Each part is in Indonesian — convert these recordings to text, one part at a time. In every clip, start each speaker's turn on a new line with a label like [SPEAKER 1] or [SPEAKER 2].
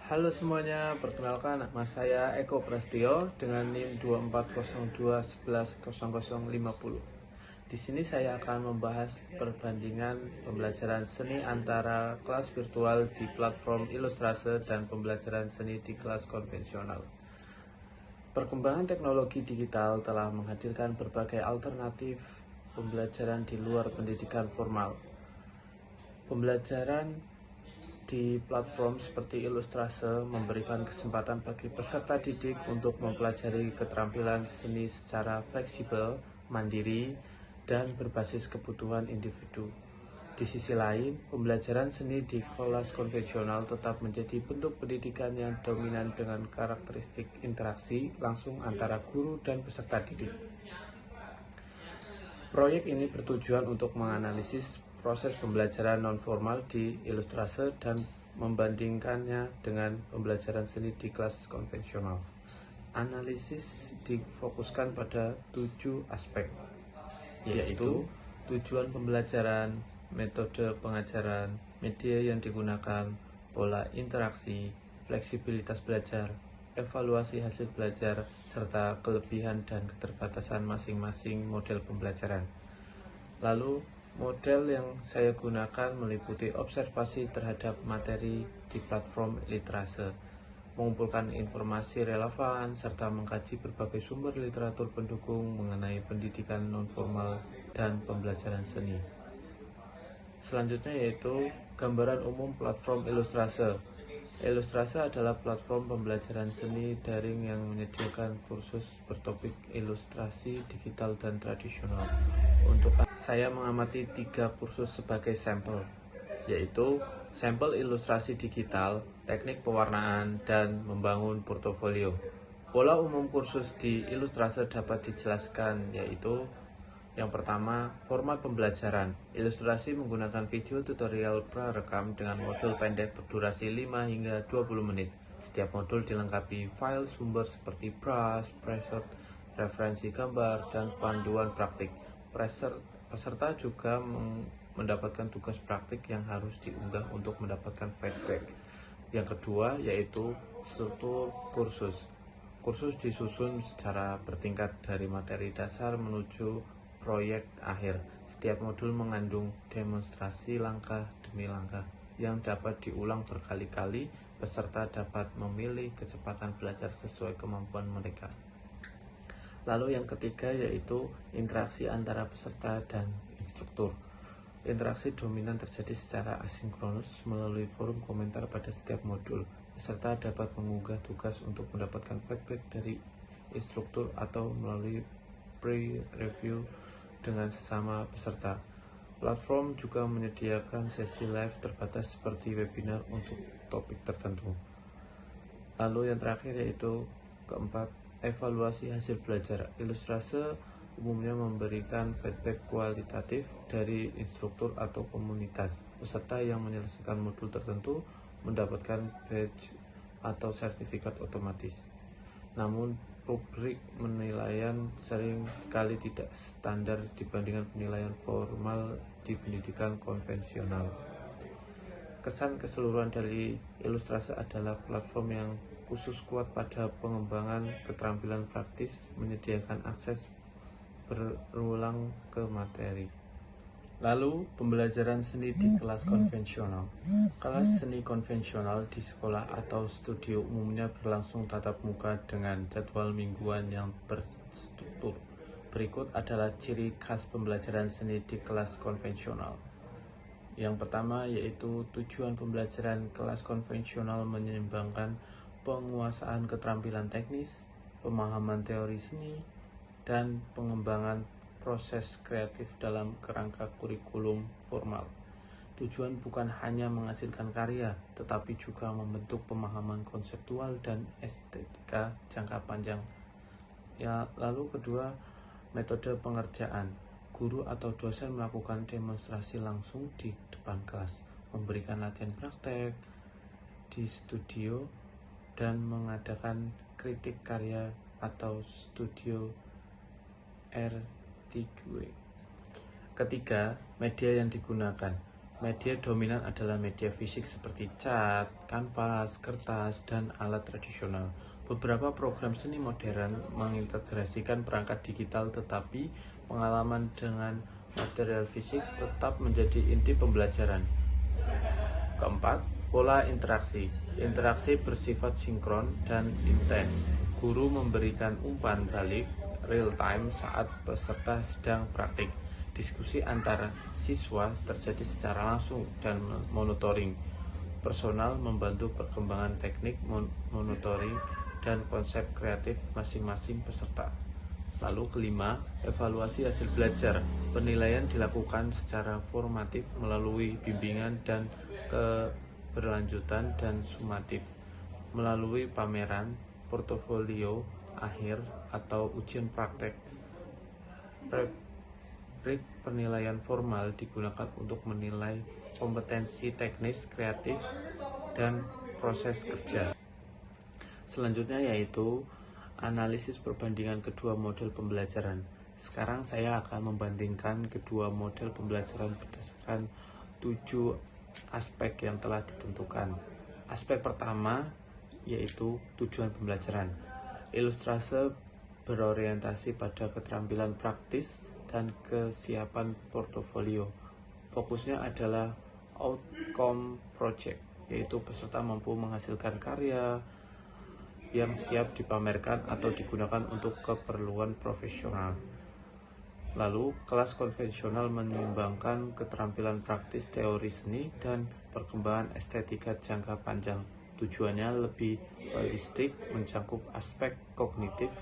[SPEAKER 1] Halo semuanya, perkenalkan nama saya Eko Prastio dengan NIM 2402110050. Di sini saya akan membahas perbandingan pembelajaran seni antara kelas virtual di platform Ilustrase dan pembelajaran seni di kelas konvensional. Perkembangan teknologi digital telah menghadirkan berbagai alternatif pembelajaran di luar pendidikan formal. Pembelajaran di platform seperti Ilustrase memberikan kesempatan bagi peserta didik untuk mempelajari keterampilan seni secara fleksibel, mandiri, dan berbasis kebutuhan individu. Di sisi lain, pembelajaran seni di kelas konvensional tetap menjadi bentuk pendidikan yang dominan dengan karakteristik interaksi langsung antara guru dan peserta didik. Proyek ini bertujuan untuk menganalisis proses pembelajaran non-formal di Ilustrase dan membandingkannya dengan pembelajaran seni di kelas konvensional. Analisis difokuskan pada 7 aspek, yaitu tujuan pembelajaran, metode pengajaran, media yang digunakan, pola interaksi, fleksibilitas belajar, evaluasi hasil belajar, serta kelebihan dan keterbatasan masing-masing model pembelajaran. Lalu, model yang saya gunakan meliputi observasi terhadap materi di platform Literase, mengumpulkan informasi relevan, serta mengkaji berbagai sumber literatur pendukung mengenai pendidikan nonformal dan pembelajaran seni. Selanjutnya yaitu gambaran umum platform Ilustrase. Ilustrase adalah platform pembelajaran seni daring yang menyediakan kursus bertopik ilustrasi digital dan tradisional. Untuk saya mengamati 3 kursus sebagai sampel, yaitu sampel ilustrasi digital, teknik pewarnaan, dan membangun portofolio. Pola umum kursus di Ilustrase dapat dijelaskan, yaitu yang pertama, format pembelajaran. Ilustrasi menggunakan video tutorial prarekam dengan modul pendek berdurasi 5 hingga 20 menit. Setiap modul dilengkapi file sumber seperti brush, preset, referensi gambar, dan panduan praktik. Peserta juga mendapatkan tugas praktik yang harus diunggah untuk mendapatkan feedback. Yang kedua yaitu struktur kursus. Kursus disusun secara bertingkat dari materi dasar menuju proyek akhir. Setiap modul mengandung demonstrasi langkah demi langkah yang dapat diulang berkali-kali. Peserta dapat memilih kecepatan belajar sesuai kemampuan mereka. Lalu yang ketiga yaitu interaksi antara peserta dan instruktur. Interaksi dominan terjadi secara asinkronus melalui forum komentar pada setiap modul. Peserta dapat mengunggah tugas untuk mendapatkan feedback dari instruktur atau melalui pre-review dengan sesama peserta. Platform juga menyediakan sesi live terbatas seperti webinar untuk topik tertentu. Lalu yang terakhir yaitu keempat, evaluasi hasil belajar. Ilustrase umumnya memberikan feedback kualitatif dari instruktur atau komunitas. Peserta yang menyelesaikan modul tertentu mendapatkan badge atau sertifikat otomatis. Namun, rubrik penilaian sering kali tidak standar dibandingkan penilaian formal di pendidikan konvensional. Kesan keseluruhan dari Ilustrase adalah platform yang khusus kuat pada pengembangan keterampilan praktis, menyediakan akses berulang ke materi. Lalu, pembelajaran seni di kelas konvensional. Kelas seni konvensional di sekolah atau studio umumnya berlangsung tatap muka dengan jadwal mingguan yang berstruktur. Berikut adalah ciri khas pembelajaran seni di kelas konvensional. Yang pertama yaitu tujuan pembelajaran kelas konvensional menyeimbangkan penguasaan keterampilan teknis, pemahaman teori seni, dan pengembangan proses kreatif dalam kerangka kurikulum formal. Tujuan bukan hanya menghasilkan karya, tetapi juga membentuk pemahaman konseptual dan estetika jangka panjang. Ya, lalu kedua, metode pengerjaan. Guru atau dosen melakukan demonstrasi langsung di depan kelas, memberikan latihan praktek di studio, dan mengadakan kritik karya atau studio R3. Ketiga, media yang digunakan. Media dominan adalah media fisik seperti cat, kanvas, kertas, dan alat tradisional. Beberapa program seni modern mengintegrasikan perangkat digital, tetapi pengalaman dengan material fisik tetap menjadi inti pembelajaran. Keempat, pola interaksi. Interaksi bersifat sinkron dan intens. Guru memberikan umpan balik real time saat peserta sedang praktik. Diskusi antara siswa terjadi secara langsung dan monitoring. Personal membantu perkembangan teknik monitoring dan konsep kreatif masing-masing peserta. Lalu kelima, evaluasi hasil belajar. Penilaian dilakukan secara formatif melalui bimbingan dan keberlanjutan dan sumatif melalui pameran, portofolio akhir, atau ujian praktek. Rubrik penilaian formal digunakan untuk menilai kompetensi teknis, kreatif, dan proses kerja. Selanjutnya yaitu analisis perbandingan kedua model pembelajaran. Sekarang saya akan membandingkan kedua model pembelajaran berdasarkan 7 aspek yang telah ditentukan. Aspek pertama yaitu tujuan pembelajaran. Ilustrase berorientasi pada keterampilan praktis dan kesiapan portofolio. Fokusnya adalah outcome project, yaitu peserta mampu menghasilkan karya yang siap dipamerkan atau digunakan untuk keperluan profesional. Lalu, kelas konvensional menyumbangkan keterampilan praktis teori seni dan perkembangan estetika jangka panjang. Tujuannya lebih holistik, mencakup aspek kognitif,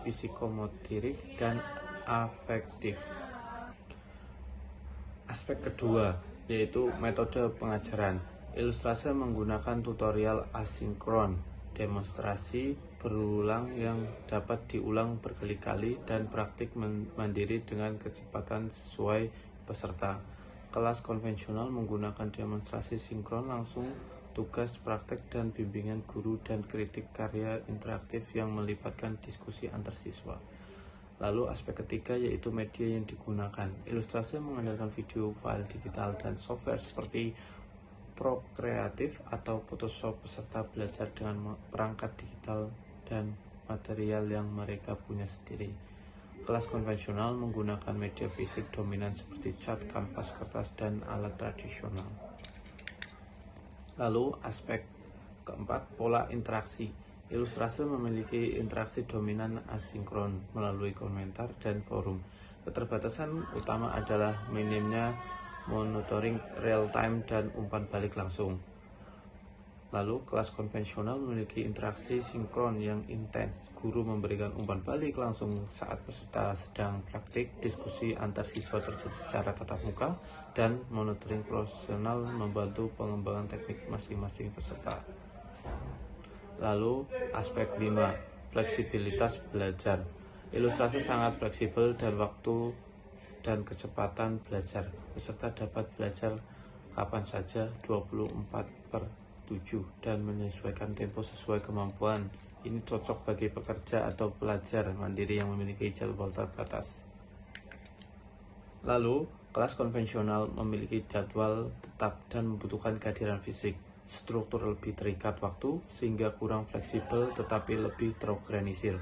[SPEAKER 1] psikomotorik, dan afektif. Aspek kedua yaitu metode pengajaran. Ilustrase menggunakan tutorial asinkron, demonstrasi berulang yang dapat diulang berkali-kali, dan praktik mandiri dengan kecepatan sesuai peserta. Kelas konvensional menggunakan demonstrasi sinkron langsung, tugas praktek dan bimbingan guru, dan kritik karya interaktif yang melibatkan diskusi antar siswa. Lalu aspek ketiga yaitu media yang digunakan. Ilustrasi mengandalkan video, file digital, dan software seperti Procreative atau Photoshop. Peserta belajar dengan perangkat digital dan material yang mereka punya sendiri. Kelas konvensional menggunakan media fisik dominan seperti cat, kanvas, kertas, dan alat tradisional. Lalu aspek keempat, pola interaksi. Ilustrasi memiliki interaksi dominan asinkron melalui komentar dan forum. Keterbatasan utama adalah minimnya monitoring real time dan umpan balik langsung. Lalu kelas konvensional memiliki interaksi sinkron yang intens. Guru memberikan umpan balik langsung saat peserta sedang praktik. Diskusi antar siswa terjadi secara tatap muka, dan monitoring profesional membantu pengembangan teknik masing-masing peserta. Lalu aspek 5, fleksibilitas belajar. Ilustrasi sangat fleksibel dan waktu dan kecepatan belajar. Peserta dapat belajar kapan saja 24/7 dan menyesuaikan tempo sesuai kemampuan. Ini cocok bagi pekerja atau pelajar mandiri yang memiliki jadwal terbatas. Lalu, kelas konvensional memiliki jadwal tetap dan membutuhkan kehadiran fisik. Struktur lebih terikat waktu sehingga kurang fleksibel tetapi lebih terorganisir.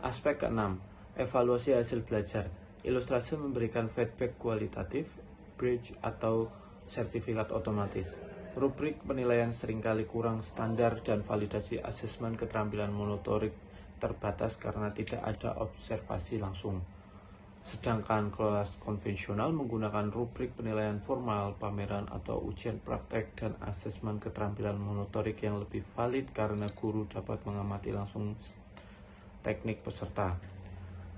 [SPEAKER 1] Aspek keenam, evaluasi hasil belajar. Ilustrasi memberikan feedback kualitatif, badge atau sertifikat otomatis. Rubrik penilaian seringkali kurang standar dan validasi asesmen keterampilan motorik terbatas karena tidak ada observasi langsung. Sedangkan kelas konvensional menggunakan rubrik penilaian formal, pameran atau ujian praktek, dan asesmen keterampilan motorik yang lebih valid karena guru dapat mengamati langsung teknik peserta.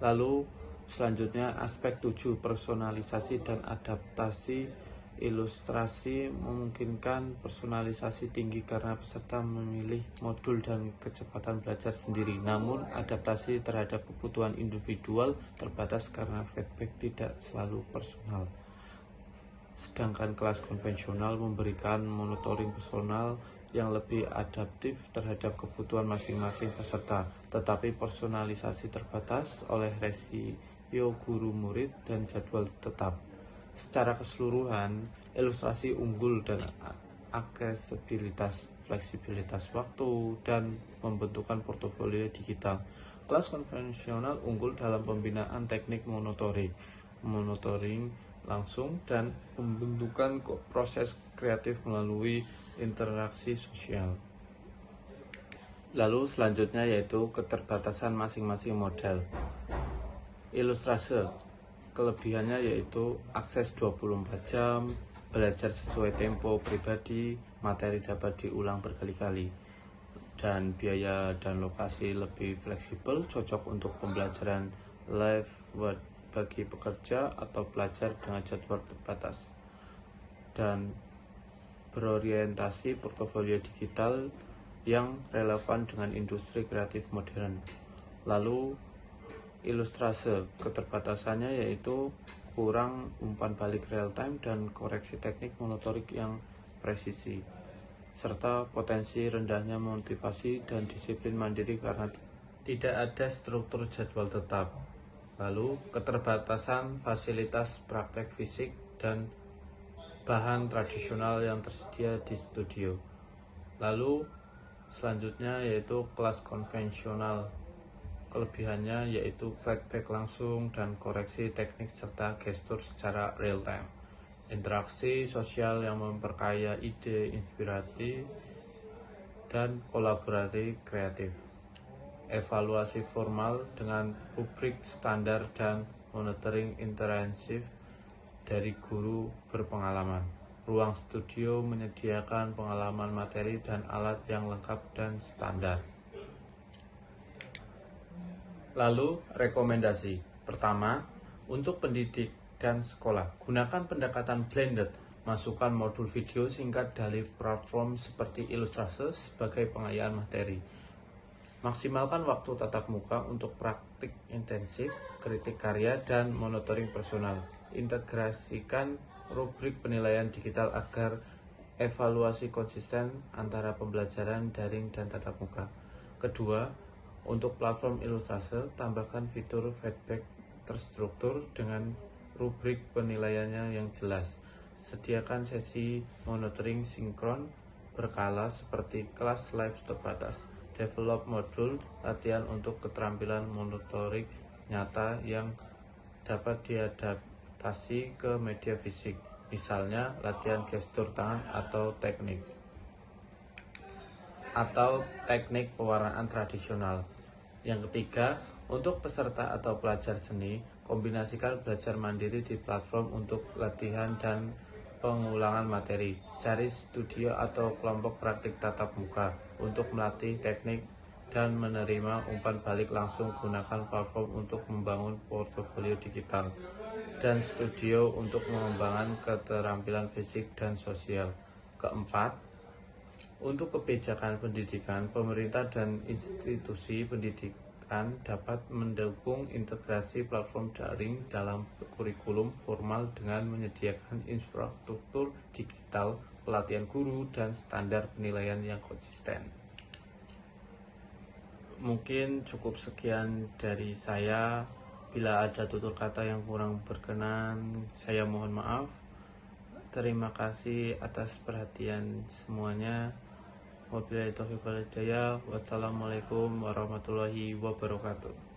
[SPEAKER 1] Lalu selanjutnya aspek 7, personalisasi dan adaptasi. Ilustrasi memungkinkan personalisasi tinggi karena peserta memilih modul dan kecepatan belajar sendiri. Namun adaptasi terhadap kebutuhan individual terbatas karena feedback tidak selalu personal. Sedangkan kelas konvensional memberikan monitoring personal yang lebih adaptif terhadap kebutuhan masing-masing peserta, tetapi personalisasi terbatas oleh resiko guru murid dan jadwal tetap. Secara keseluruhan, ilustrasi unggul dan aksesibilitas, fleksibilitas waktu, dan pembentukan portofolio digital. Kelas konvensional unggul dalam pembinaan teknik monitoring langsung, dan pembentukan proses kreatif melalui interaksi sosial. Lalu selanjutnya yaitu keterbatasan masing-masing model. Ilustrase, kelebihannya yaitu akses 24 jam, belajar sesuai tempo pribadi, materi dapat diulang berkali-kali, dan biaya dan lokasi lebih fleksibel, cocok untuk pembelajaran live work bagi pekerja atau pelajar dengan jadwal terbatas, dan berorientasi portofolio digital yang relevan dengan industri kreatif modern. Lalu ilustrase, keterbatasannya yaitu kurang umpan balik real time dan koreksi teknik motorik yang presisi, serta potensi rendahnya motivasi dan disiplin mandiri karena tidak ada struktur jadwal tetap. Lalu keterbatasan fasilitas praktek fisik dan bahan tradisional yang tersedia di studio. Lalu selanjutnya yaitu kelas konvensional. Kelebihannya yaitu feedback langsung dan koreksi teknik serta gestur secara real time. Interaksi sosial yang memperkaya ide inspiratif dan kolaborasi kreatif. Evaluasi formal dengan rubrik standar dan monitoring intensif dari guru berpengalaman. Ruang studio menyediakan pengalaman materi dan alat yang lengkap dan standar. Lalu rekomendasi. Pertama, untuk pendidik dan sekolah, gunakan pendekatan blended. Masukkan modul video singkat dari platform seperti Ilustrase sebagai pengayaan materi. Maksimalkan waktu tatap muka untuk praktik intensif, kritik karya, dan monitoring personal. Integrasikan rubrik penilaian digital agar evaluasi konsisten antara pembelajaran daring dan tatap muka. Kedua, untuk platform Ilustrase, tambahkan fitur feedback terstruktur dengan rubrik penilaiannya yang jelas. Sediakan sesi monitoring sinkron berkala seperti kelas live terbatas. Develop modul latihan untuk keterampilan motorik nyata yang dapat diadaptasi ke media fisik, misalnya latihan gestur tangan atau teknik pewarnaan tradisional. Yang ketiga, untuk peserta atau pelajar seni, kombinasikan belajar mandiri di platform untuk latihan dan pengulangan materi. Cari studio atau kelompok praktik tatap muka untuk melatih teknik dan menerima umpan balik langsung. Gunakan platform untuk membangun portofolio digital dan studio untuk mengembangkan keterampilan fisik dan sosial. Keempat, untuk kebijakan pendidikan, pemerintah dan institusi pendidikan dapat mendukung integrasi platform daring dalam kurikulum formal dengan menyediakan infrastruktur digital, pelatihan guru, dan standar penilaian yang konsisten. Mungkin cukup sekian dari saya. Bila ada tutur kata yang kurang berkenan, saya mohon maaf. Terima kasih atas perhatian semuanya. Wabillahi taufiq wal hidayah. Wassalamualaikum warahmatullahi wabarakatuh.